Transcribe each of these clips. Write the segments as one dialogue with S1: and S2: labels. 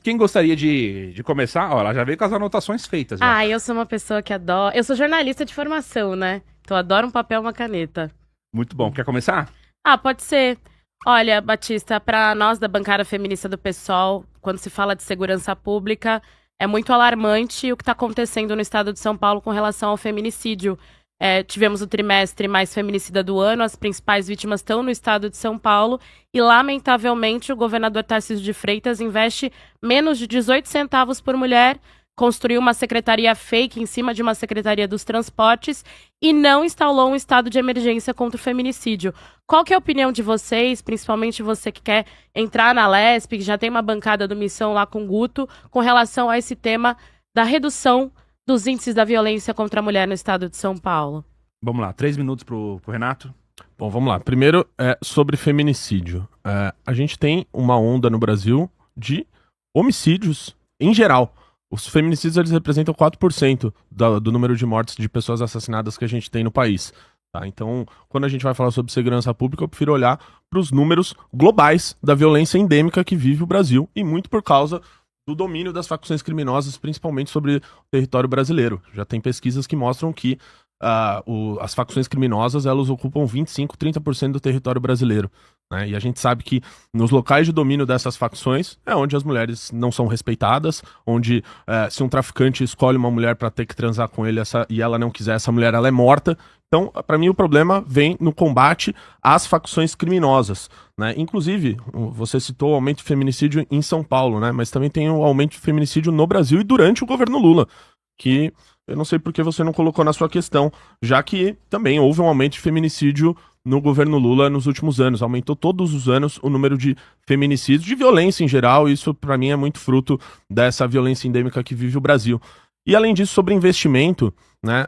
S1: Quem gostaria de começar? Ó, ela já veio com as anotações feitas. Já.
S2: Ah, eu sou uma pessoa que adora. Eu sou jornalista de formação, né? Então eu adoro um papel e uma caneta.
S1: Muito bom. Quer começar?
S2: Ah, pode ser. Olha, Batista, para nós da bancada feminista do PSOL, quando se fala de segurança pública, é muito alarmante o que está acontecendo no estado de São Paulo com relação ao feminicídio. Tivemos o trimestre mais feminicida do ano, as principais vítimas estão no estado de São Paulo e, lamentavelmente, o governador Tarcísio de Freitas investe menos de 18 centavos por mulher, construiu uma secretaria fake em cima de uma secretaria dos transportes e não instalou um estado de emergência contra o feminicídio. Qual que é a opinião de vocês, principalmente você que quer entrar na LESP, que já tem uma bancada do Missão lá com o Guto, com relação a esse tema da redução dos índices da violência contra a mulher no estado de São Paulo?
S1: Vamos lá, 3 minutos pro Renato.
S3: Bom, vamos lá. Primeiro, sobre feminicídio. A gente tem uma onda no Brasil de homicídios em geral. Os feminicídios eles representam 4% do número de mortes de pessoas assassinadas que a gente tem no país. Tá? Então, quando a gente vai falar sobre segurança pública, eu prefiro olhar para os números globais da violência endêmica que vive o Brasil, e muito por causa do domínio das facções criminosas, principalmente sobre o território brasileiro. Já tem pesquisas que mostram que as facções criminosas elas ocupam 25, 30% do território brasileiro. Né? E a gente sabe que nos locais de domínio dessas facções é onde as mulheres não são respeitadas, onde se um traficante escolhe uma mulher para ter que transar com ele e ela não quiser, essa mulher ela é morta. Então, para mim, o problema vem no combate às facções criminosas. Né? Inclusive, você citou o aumento de feminicídio em São Paulo, né? Mas também tem o aumento de feminicídio no Brasil e durante o governo Lula, que eu não sei por que você não colocou na sua questão, já que também houve um aumento de feminicídio no governo Lula nos últimos anos. Aumentou todos os anos o número de feminicídios, de violência em geral, e isso para mim é muito fruto dessa violência endêmica que vive o Brasil. E além disso, sobre investimento, né,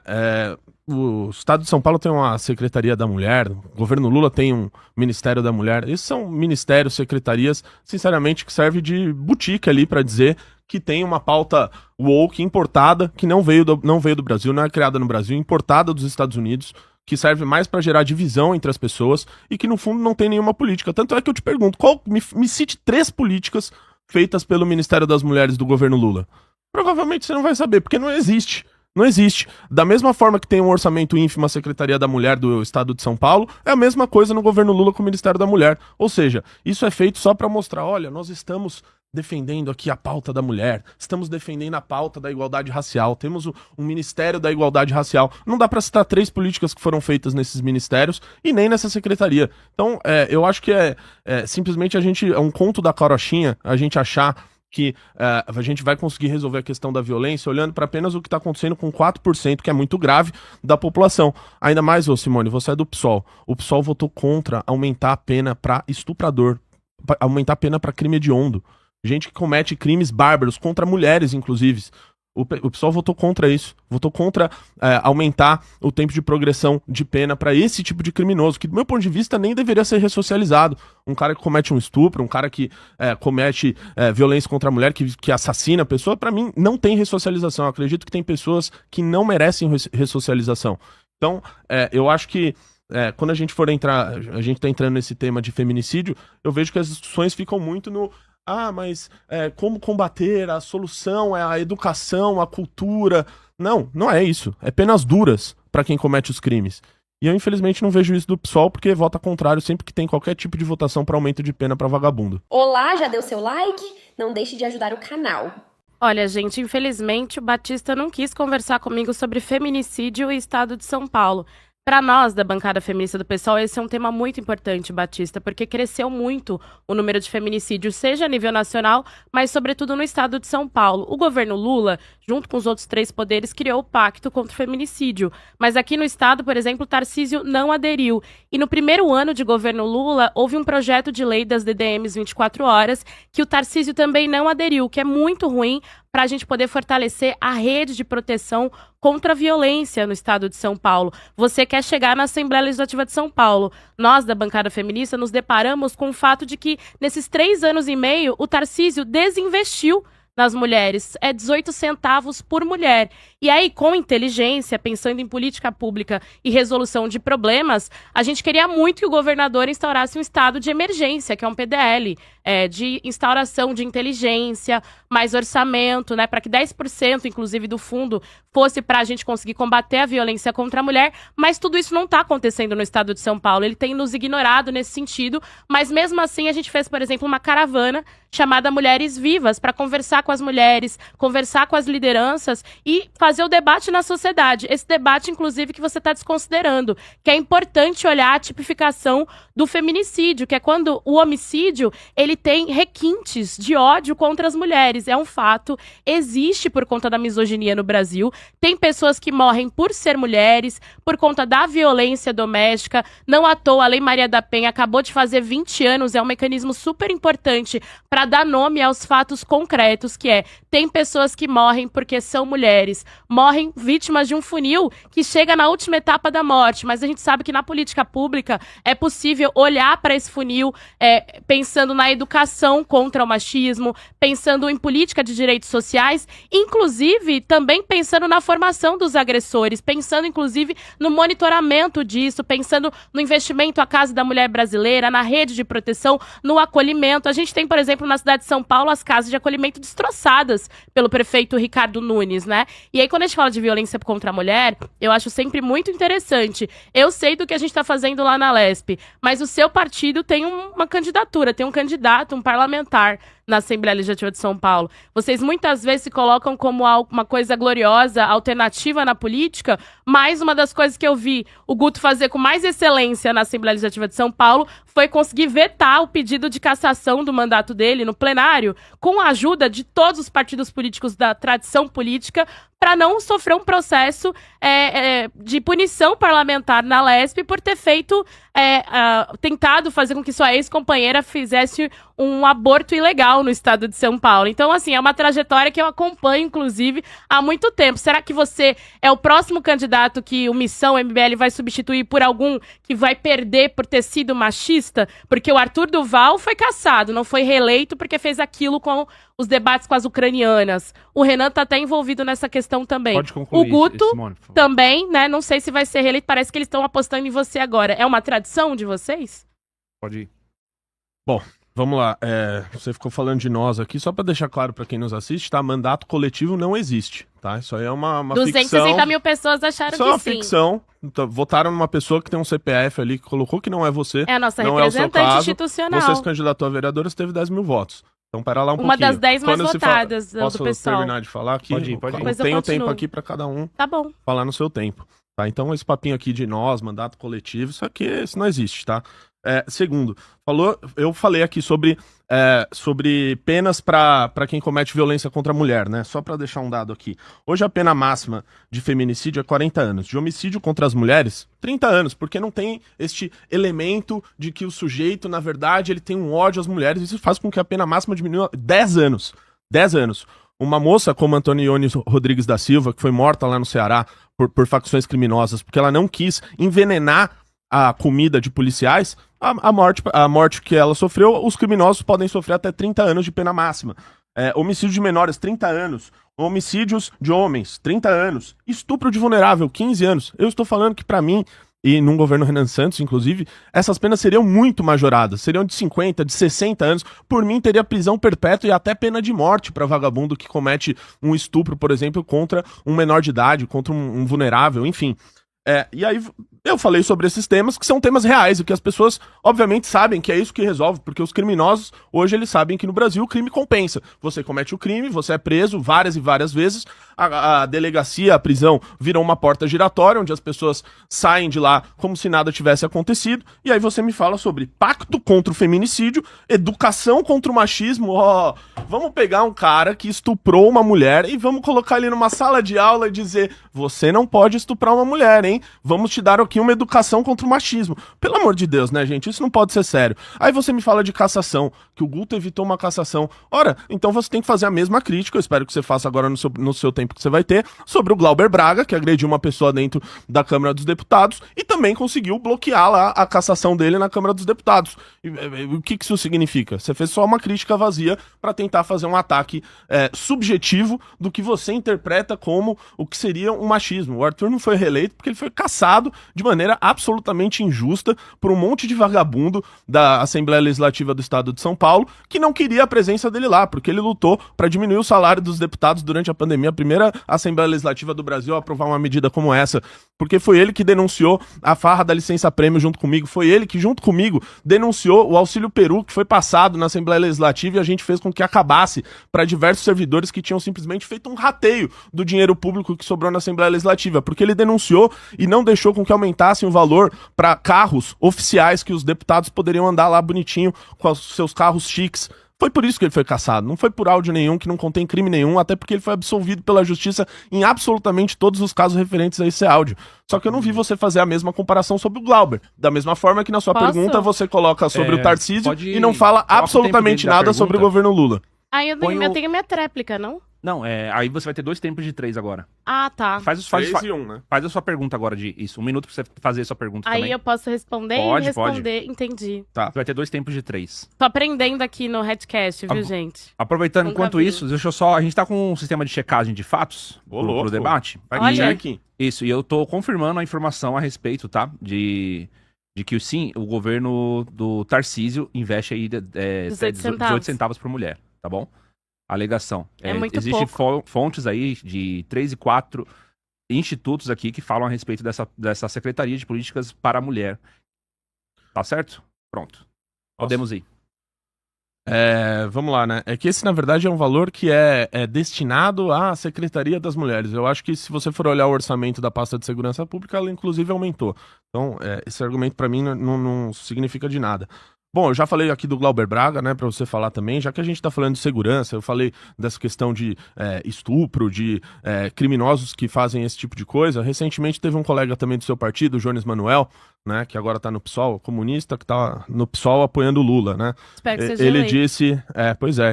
S3: o Estado de São Paulo tem uma Secretaria da Mulher, o governo Lula tem um Ministério da Mulher. Esses são ministérios, secretarias, sinceramente, que servem de boutique ali para dizer que tem uma pauta woke importada, que não veio do Brasil, não é criada no Brasil, importada dos Estados Unidos, que serve mais para gerar divisão entre as pessoas e que, no fundo, não tem nenhuma política. Tanto é que eu te pergunto, me cite 3 políticas feitas pelo Ministério das Mulheres do governo Lula. Provavelmente você não vai saber, porque não existe. Não existe. Da mesma forma que tem um orçamento ínfimo a Secretaria da Mulher do Estado de São Paulo, é a mesma coisa no governo Lula com o Ministério da Mulher. Ou seja, isso é feito só para mostrar, olha, nós estamos defendendo aqui a pauta da mulher, estamos defendendo a pauta da igualdade racial, temos um Ministério da Igualdade Racial. Não dá para citar 3 políticas que foram feitas nesses ministérios e nem nessa secretaria. Então, eu acho que simplesmente é um conto da carochinha a gente achar que a gente vai conseguir resolver a questão da violência olhando para apenas o que está acontecendo com 4%, que é muito grave, da população. Ainda mais, Simone, você é do PSOL. O PSOL votou contra aumentar a pena para estuprador, aumentar a pena para crime hediondo. Gente que comete crimes bárbaros contra mulheres, inclusive. O PSOL votou contra isso. Votou contra aumentar o tempo de progressão de pena para esse tipo de criminoso, que, do meu ponto de vista, nem deveria ser ressocializado. Um cara que comete um estupro, um cara que comete violência contra a mulher, que assassina a pessoa, para mim, não tem ressocialização. Eu acredito que tem pessoas que não merecem ressocialização. Então, eu acho que quando a gente for entrar, a gente tá entrando nesse tema de feminicídio, eu vejo que as discussões ficam muito no... mas como combater? A solução é a educação, a cultura. Não, não é isso. É penas duras para quem comete os crimes. E eu, infelizmente, não vejo isso do PSOL, porque vota contrário sempre que tem qualquer tipo de votação para aumento de pena para vagabundo.
S4: Olá, já deu seu like? Não deixe de ajudar o canal.
S2: Olha, gente, infelizmente o Batista não quis conversar comigo sobre feminicídio e estado de São Paulo. Para nós, da bancada feminista do PSOL, esse é um tema muito importante, Batista, porque cresceu muito o número de feminicídios, seja a nível nacional, mas sobretudo no estado de São Paulo. O governo Lula, junto com os outros 3 poderes, criou o Pacto contra o Feminicídio. Mas aqui no estado, por exemplo, o Tarcísio não aderiu. E no primeiro ano de governo Lula, houve um projeto de lei das DDMs 24 horas, que o Tarcísio também não aderiu, que é muito ruim para a gente poder fortalecer a rede de proteção contra a violência no estado de São Paulo. Você quer chegar na Assembleia Legislativa de São Paulo. Nós, da bancada feminista, nos deparamos com o fato de que, nesses 3 anos e meio, o Tarcísio desinvestiu nas mulheres, é 18 centavos por mulher. E aí, com inteligência, pensando em política pública e resolução de problemas, a gente queria muito que o governador instaurasse um estado de emergência, que é um PDL, de instauração de inteligência, mais orçamento, né, para que 10%, inclusive, do fundo fosse para a gente conseguir combater a violência contra a mulher, mas tudo isso não está acontecendo no estado de São Paulo. Ele tem nos ignorado nesse sentido, mas mesmo assim a gente fez, por exemplo, uma caravana chamada Mulheres Vivas, para conversar com as mulheres, conversar com as lideranças e fazer o debate na sociedade. Esse debate, inclusive, que você está desconsiderando, que é importante olhar a tipificação do feminicídio, que é quando o homicídio, ele tem requintes de ódio contra as mulheres. É um fato, existe por conta da misoginia no Brasil, tem pessoas que morrem por ser mulheres, por conta da violência doméstica, não à toa a Lei Maria da Penha acabou de fazer 20 anos, é um mecanismo super importante para dar nome aos fatos concretos, que tem pessoas que morrem porque são mulheres, morrem vítimas de um funil que chega na última etapa da morte, mas a gente sabe que na política pública é possível olhar para esse funil pensando na educação contra o machismo, pensando em política de direitos sociais, inclusive também pensando na formação dos agressores, pensando inclusive no monitoramento disso, pensando no investimento à Casa da Mulher Brasileira, na rede de proteção, no acolhimento. A gente tem, por exemplo, na cidade de São Paulo, as casas de acolhimento destroçadas pelo prefeito Ricardo Nunes, né? E aí, quando a gente fala de violência contra a mulher, eu acho sempre muito interessante. Eu sei do que a gente está fazendo lá na Lesp, mas o seu partido tem uma candidatura, tem um candidato, um parlamentar na Assembleia Legislativa de São Paulo. Vocês muitas vezes se colocam como uma coisa gloriosa, alternativa na política, mas uma das coisas que eu vi o Guto fazer com mais excelência na Assembleia Legislativa de São Paulo foi conseguir vetar o pedido de cassação do mandato dele no plenário, com a ajuda de todos os partidos políticos da tradição política, para não sofrer um processo de punição parlamentar na Lesp por ter feito, tentado fazer com que sua ex-companheira fizesse um aborto ilegal no estado de São Paulo. Então, assim, é uma trajetória que eu acompanho, inclusive, há muito tempo. Será que você é o próximo candidato que o Missão MBL vai substituir por algum que vai perder por ter sido machista? Porque o Arthur Duval foi cassado, não foi reeleito porque fez aquilo com os debates com as ucranianas. O Renan tá até envolvido nessa questão também.
S1: Pode concluir,
S2: o Guto
S1: Simone, por favor.
S2: também, né? Não sei se vai ser reeleito, parece que eles estão apostando em você agora. É uma tradição de vocês?
S1: Pode ir.
S3: Bom, vamos lá. Você ficou falando de nós aqui, só pra deixar claro pra quem nos assiste, tá? Mandato coletivo não existe, tá? Isso aí é uma
S2: 260
S3: ficção.
S2: mil pessoas acharam
S3: Isso
S2: que
S3: é uma
S2: sim.
S3: ficção. Então, votaram numa pessoa que tem um CPF ali, que colocou que não é você.
S2: É a nossa
S3: não é o seu
S2: representante
S3: caso.
S2: institucional.
S3: Você se candidatou a vereadora, você teve 10 mil votos. Então, pera lá um
S2: Uma
S3: pouquinho.
S2: das 10 mais
S3: Quando se
S2: votadas do
S3: Posso
S2: pessoal.
S3: terminar de falar aqui?
S1: Pode ir.
S2: Depois eu
S3: Tenho
S2: continuo.
S3: tempo aqui pra cada um
S2: Tá bom.
S3: falar no seu tempo, tá? Então, esse papinho aqui de nós, mandato coletivo, isso não existe, tá? Segundo, eu falei aqui sobre penas pra quem comete violência contra a mulher, né? Só pra deixar um dado aqui. Hoje a pena máxima de feminicídio é 40 anos. De homicídio contra as mulheres, 30 anos, porque não tem este elemento de que o sujeito, na verdade, ele tem um ódio às mulheres. Isso faz com que a pena máxima diminua 10 anos. 10 anos. Uma moça como Antonione Rodrigues da Silva, que foi morta lá no Ceará por facções criminosas, porque ela não quis envenenar a comida de policiais, a morte que ela sofreu, os criminosos podem sofrer até 30 anos de pena máxima. Homicídio de menores, 30 anos. Homicídios de homens, 30 anos. Estupro de vulnerável, 15 anos. Eu estou falando que, pra mim, e num governo Renan Santos, inclusive, essas penas seriam muito majoradas. Seriam de 50, de 60 anos. Por mim, teria prisão perpétua e até pena de morte para vagabundo que comete um estupro, por exemplo, contra um menor de idade, contra um vulnerável, enfim. E aí eu falei sobre esses temas, que são temas reais, e que as pessoas, obviamente, sabem que é isso que resolve, porque os criminosos, hoje, eles sabem que no Brasil o crime compensa. Você comete o crime, você é preso várias e várias vezes, a delegacia, a prisão, viram uma porta giratória, onde as pessoas saem de lá como se nada tivesse acontecido, e aí você me fala sobre pacto contra o feminicídio, educação contra o machismo. Vamos pegar um cara que estuprou uma mulher e vamos colocar ele numa sala de aula e dizer, você não pode estuprar uma mulher, hein? bem, vamos te dar aqui uma educação contra o machismo. Pelo amor de Deus, né, gente? Isso não pode ser sério. Aí você me fala de cassação, que o Guto evitou uma cassação. Ora, então você tem que fazer a mesma crítica, eu espero que você faça agora no seu tempo que você vai ter, sobre o Glauber Braga, que agrediu uma pessoa dentro da Câmara dos Deputados e também conseguiu bloquear lá a cassação dele na Câmara dos Deputados. O que isso significa? Você fez só uma crítica vazia para tentar fazer um ataque subjetivo do que você interpreta como o que seria um machismo. O Arthur não foi reeleito porque ele foi cassado de maneira absolutamente injusta por um monte de vagabundo da Assembleia Legislativa do Estado de São Paulo que não queria a presença dele lá, porque ele lutou para diminuir o salário dos deputados durante a pandemia, a primeira Assembleia Legislativa do Brasil a aprovar uma medida como essa, porque foi ele que denunciou a farra da licença-prêmio junto comigo, foi ele que junto comigo denunciou o Auxílio Peru, que foi passado na Assembleia Legislativa e a gente fez com que acabasse para diversos servidores que tinham simplesmente feito um rateio do dinheiro público que sobrou na Assembleia Legislativa, porque ele denunciou e não deixou com que aumentassem o valor para carros oficiais que os deputados poderiam andar lá bonitinho com os seus carros chiques. Foi por isso que ele foi cassado, não foi por áudio nenhum, que não contém crime nenhum, até porque ele foi absolvido pela justiça em absolutamente todos os casos referentes a esse áudio. Só que eu não vi você fazer a mesma comparação sobre o Glauber. Da mesma forma que na sua pergunta você coloca sobre o Tarcísio e não fala absolutamente nada sobre o governo Lula.
S2: Aí eu tenho minha tréplica, não?
S1: Não, aí você vai ter 2 tempos de 3 agora.
S2: Ah, tá.
S1: Faz
S3: 3 e 1, né?
S1: Faz a sua pergunta agora de isso. 1 minuto pra você fazer a sua pergunta
S2: aí
S1: também.
S2: Aí eu posso responder
S1: pode,
S2: e responder. Entendi.
S1: Tá. Você vai ter 2 tempos de 3.
S2: Tô aprendendo aqui no Headcast, viu, gente?
S1: Aproveitando, enquanto isso, deixa eu só... A gente tá com um sistema de checagem de fatos pro debate.
S2: Olha
S3: aqui.
S1: Isso, e eu tô confirmando a informação a respeito, tá? De que sim, o governo do Tarcísio investe aí 18 centavos por mulher, tá bom? Alegação.
S2: Muito
S1: Existem
S2: pouco.
S1: fontes aí de 3 e 4 institutos aqui que falam a respeito dessa Secretaria de Políticas para a Mulher. Tá certo? Pronto. Podemos ir.
S3: Vamos lá, né? É que esse, na verdade, é um valor que é destinado à Secretaria das Mulheres. Eu acho que se você for olhar o orçamento da pasta de segurança pública, ela inclusive aumentou. Então, esse argumento para mim não significa de nada. Bom, eu já falei aqui do Glauber Braga, né, pra você falar também, já que a gente tá falando de segurança, eu falei dessa questão de estupro, de criminosos que fazem esse tipo de coisa. Recentemente teve um colega também do seu partido, o Jones Manuel, né, que agora tá no PSOL, comunista, que tá no PSOL apoiando o Lula, né?
S2: Espero que seja
S3: ele disse,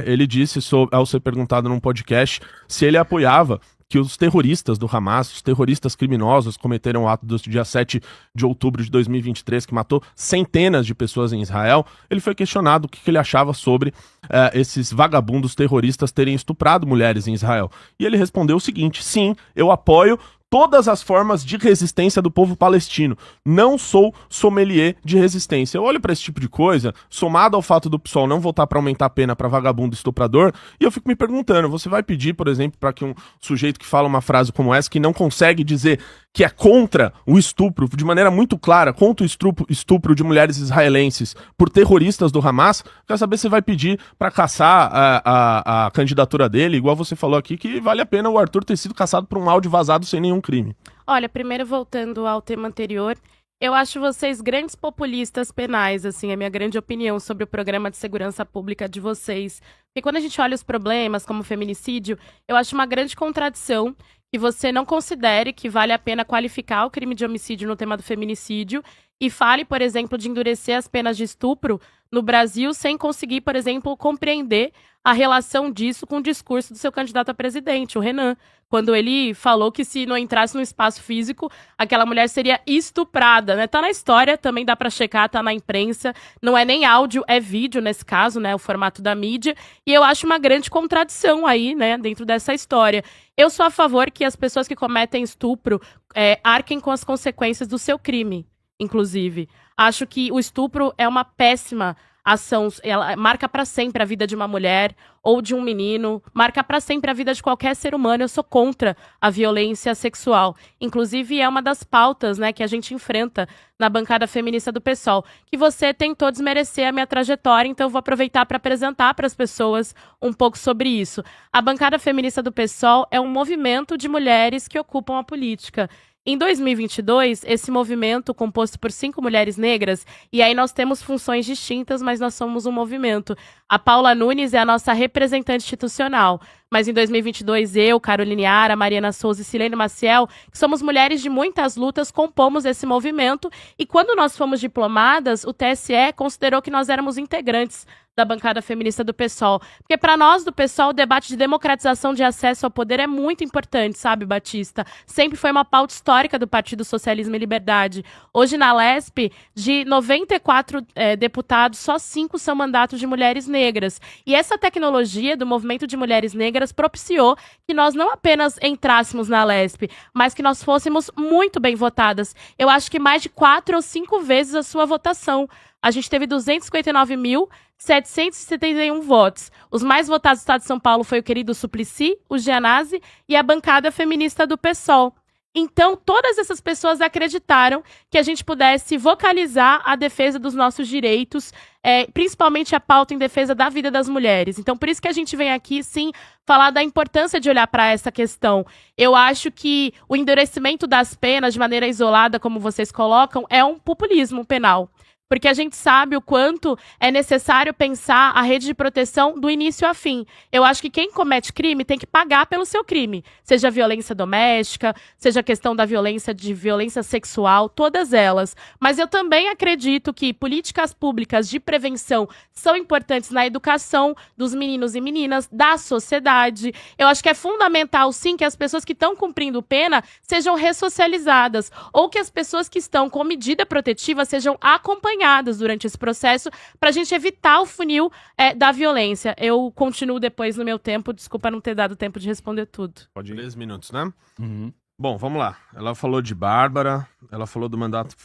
S3: ele disse ao ser perguntado num podcast se ele apoiava que os terroristas do Hamas, os terroristas criminosos, cometeram o ato do dia 7 de outubro de 2023, que matou centenas de pessoas em Israel. Ele foi questionado o que ele achava sobre esses vagabundos terroristas terem estuprado mulheres em Israel. E ele respondeu o seguinte: sim, eu apoio todas as formas de resistência do povo palestino. Não sou sommelier de resistência. Eu olho pra esse tipo de coisa, somado ao fato do PSOL não votar pra aumentar a pena pra vagabundo estuprador, e eu fico me perguntando, você vai pedir, por exemplo, pra que um sujeito que fala uma frase como essa, que não consegue dizer que é contra o estupro, de maneira muito clara, contra o estupro de mulheres israelenses por terroristas do Hamas, quer saber se você vai pedir pra caçar a candidatura dele, igual você falou aqui, que vale a pena o Arthur ter sido caçado por um áudio vazado sem nenhum crime.
S2: Olha, primeiro voltando ao tema anterior, eu acho vocês grandes populistas penais, assim, é a minha grande opinião sobre o programa de segurança pública de vocês. Porque quando a gente olha os problemas, como o feminicídio, eu acho uma grande contradição que você não considere que vale a pena qualificar o crime de homicídio no tema do feminicídio e fale, por exemplo, de endurecer as penas de estupro no Brasil sem conseguir, por exemplo, compreender a relação disso com o discurso do seu candidato a presidente, o Renan, quando ele falou que se não entrasse no espaço físico, aquela mulher seria estuprada, né? Tá na história, também dá pra checar, tá na imprensa, não é nem áudio, é vídeo nesse caso, né? O formato da mídia, e eu acho uma grande contradição aí, né, dentro dessa história. Eu sou a favor que as pessoas que cometem estupro arquem com as consequências do seu crime, inclusive. Acho que o estupro é uma péssima ação, ela marca pra sempre a vida de uma mulher ou de um menino, marca pra sempre a vida de qualquer ser humano. Eu sou contra a violência sexual. Inclusive, é uma das pautas, né, que a gente enfrenta na bancada feminista do PSOL, que você tentou desmerecer a minha trajetória, então eu vou aproveitar para apresentar para as pessoas um pouco sobre isso. A bancada feminista do PSOL é um movimento de mulheres que ocupam a política. Em 2022, esse movimento, composto por 5 mulheres negras, e aí nós temos funções distintas, mas nós somos um movimento. A Paula Nunes é a nossa representante institucional, mas em 2022 eu, Caroline Ara, Mariana Souza e Silene Maciel, que somos mulheres de muitas lutas, compomos esse movimento, e quando nós fomos diplomadas, o TSE considerou que nós éramos integrantes da bancada feminista do PSOL. Porque para nós do PSOL, o debate de democratização de acesso ao poder é muito importante, sabe, Batista? Sempre foi uma pauta histórica do Partido Socialismo e Liberdade. Hoje na LESP, de 94 deputados, só 5 são mandatos de mulheres negras. E essa tecnologia do movimento de mulheres negras propiciou que nós não apenas entrássemos na LESP, mas que nós fôssemos muito bem votadas. Eu acho que mais de 4 ou 5 vezes a sua votação. A gente teve 259.771 votos. Os mais votados do estado de São Paulo foi o querido Suplicy, o Gianazzi e a bancada feminista do PSOL. Então, todas essas pessoas acreditaram que a gente pudesse vocalizar a defesa dos nossos direitos, principalmente a pauta em defesa da vida das mulheres. Então, por isso que a gente vem aqui, sim, falar da importância de olhar para essa questão. Eu acho que o endurecimento das penas de maneira isolada, como vocês colocam, é um populismo penal. Porque a gente sabe o quanto é necessário pensar a rede de proteção do início ao fim. Eu acho que quem comete crime tem que pagar pelo seu crime. Seja violência doméstica, seja a questão da violência sexual, todas elas. Mas eu também acredito que políticas públicas de prevenção são importantes na educação dos meninos e meninas, da sociedade. Eu acho que é fundamental, sim, que as pessoas que estão cumprindo pena sejam ressocializadas. Ou que as pessoas que estão com medida protetiva sejam acompanhadas durante esse processo, para a gente evitar o funil da violência. Eu continuo depois no meu tempo, desculpa não ter dado tempo de responder tudo.
S3: Pode ir. 3 minutos, né? Uhum. Bom, vamos lá. Ela falou de Bárbara, ela falou do mandato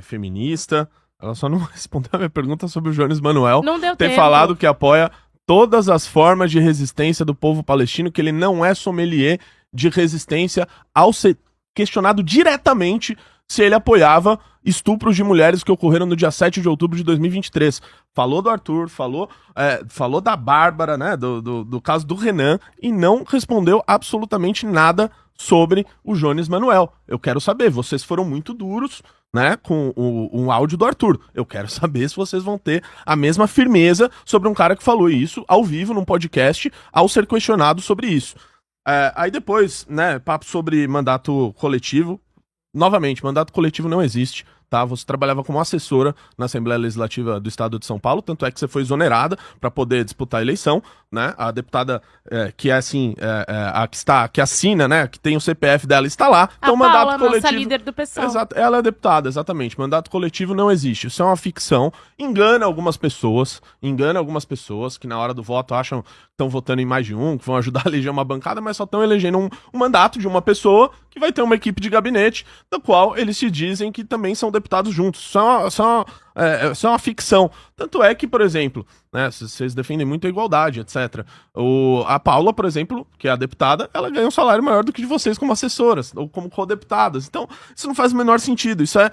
S3: feminista, ela só não respondeu a minha pergunta sobre o Jones Manuel
S2: não deu
S3: ter
S2: tempo.
S3: falado que apoia todas as formas de resistência do povo palestino, que ele não é sommelier de resistência, ao ser questionado diretamente se ele apoiava estupros de mulheres que ocorreram no dia 7 de outubro de 2023. Falou do Arthur, falou da Bárbara, né, do caso do Renan, e não respondeu absolutamente nada sobre o Jones Manuel. Eu quero saber, vocês foram muito duros, né, com um áudio do Arthur. Eu quero saber se vocês vão ter a mesma firmeza sobre um cara que falou isso ao vivo, num podcast, ao ser questionado sobre isso. Aí depois, né, papo sobre mandato coletivo. Novamente, mandato coletivo não existe, tá? Você trabalhava como assessora na Assembleia Legislativa do Estado de São Paulo, tanto é que você foi exonerada para poder disputar a eleição, né? A deputada que é assim, que assina, né? Que tem o CPF dela, está lá. Então, mandato
S2: Paula,
S3: coletivo.
S2: nossa líder do PSOL.
S3: Exato, ela é deputada, exatamente. Mandato coletivo não existe. Isso é uma ficção. Engana algumas pessoas que na hora do voto acham que estão votando em mais de um, que vão ajudar a eleger uma bancada, mas só estão elegendo um mandato de uma pessoa que vai ter uma equipe de gabinete, da qual eles se dizem que também são deputados juntos. Isso é uma ficção. Tanto é que, por exemplo, né, vocês defendem muito a igualdade, etc. A Paula, por exemplo, que é a deputada, ela ganha um salário maior do que de vocês como assessoras, ou como co-deputadas. Então, isso não faz o menor sentido. Isso é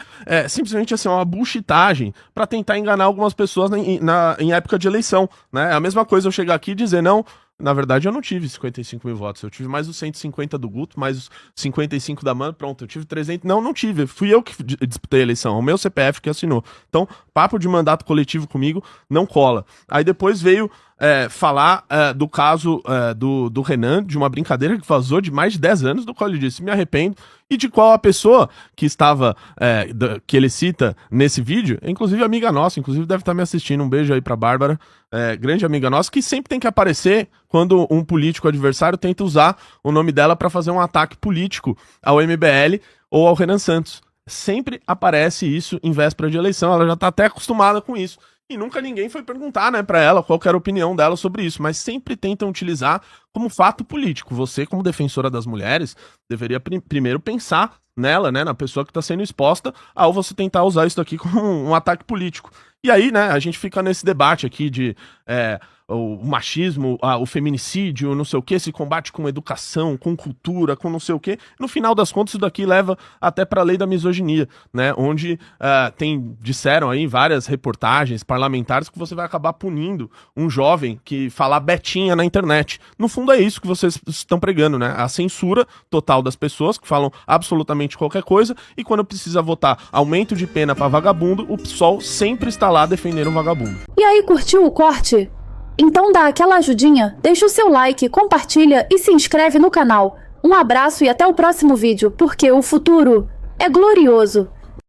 S3: simplesmente assim, uma bullshitagem para tentar enganar algumas pessoas em época de eleição. Né? É a mesma coisa eu chegar aqui e dizer, não, na verdade eu não tive 55 mil votos, eu tive mais os 150 do Guto, mais os 55 da Mano, pronto, eu tive 300, não tive, fui eu que disputei a eleição, é o meu CPF que assinou. Então, papo de mandato coletivo comigo não cola. Aí depois veio falar do caso do Renan, de uma brincadeira que vazou de mais de 10 anos, do qual ele disse, me arrependo, e de qual a pessoa que estava, que ele cita nesse vídeo, inclusive amiga nossa, inclusive deve estar me assistindo, um beijo aí pra Bárbara, grande amiga nossa, que sempre tem que aparecer quando um político adversário tenta usar o nome dela para fazer um ataque político ao MBL ou ao Renan Santos. Sempre aparece isso em véspera de eleição, ela já tá até acostumada com isso. E nunca ninguém foi perguntar, né, pra ela qual que era a opinião dela sobre isso, mas sempre tentam utilizar como fato político. Você, como defensora das mulheres, deveria primeiro pensar nela, né, na pessoa que tá sendo exposta, ao você tentar usar isso daqui como um ataque político. E aí, né, a gente fica nesse debate aqui de o machismo, o feminicídio, não sei o que, se combate com educação, com cultura, com não sei o que. No final das contas, isso daqui leva até para a lei da misoginia, né? Onde disseram aí várias reportagens parlamentares que você vai acabar punindo um jovem que falar betinha na internet. No fundo é isso que vocês estão pregando, né? A censura total das pessoas que falam absolutamente qualquer coisa, e quando precisa votar aumento de pena para vagabundo, o PSOL sempre está lá defendendo o vagabundo.
S5: E aí, curtiu o corte? Então dá aquela ajudinha, deixa o seu like, compartilha e se inscreve no canal. Um abraço e até o próximo vídeo, porque o futuro é glorioso.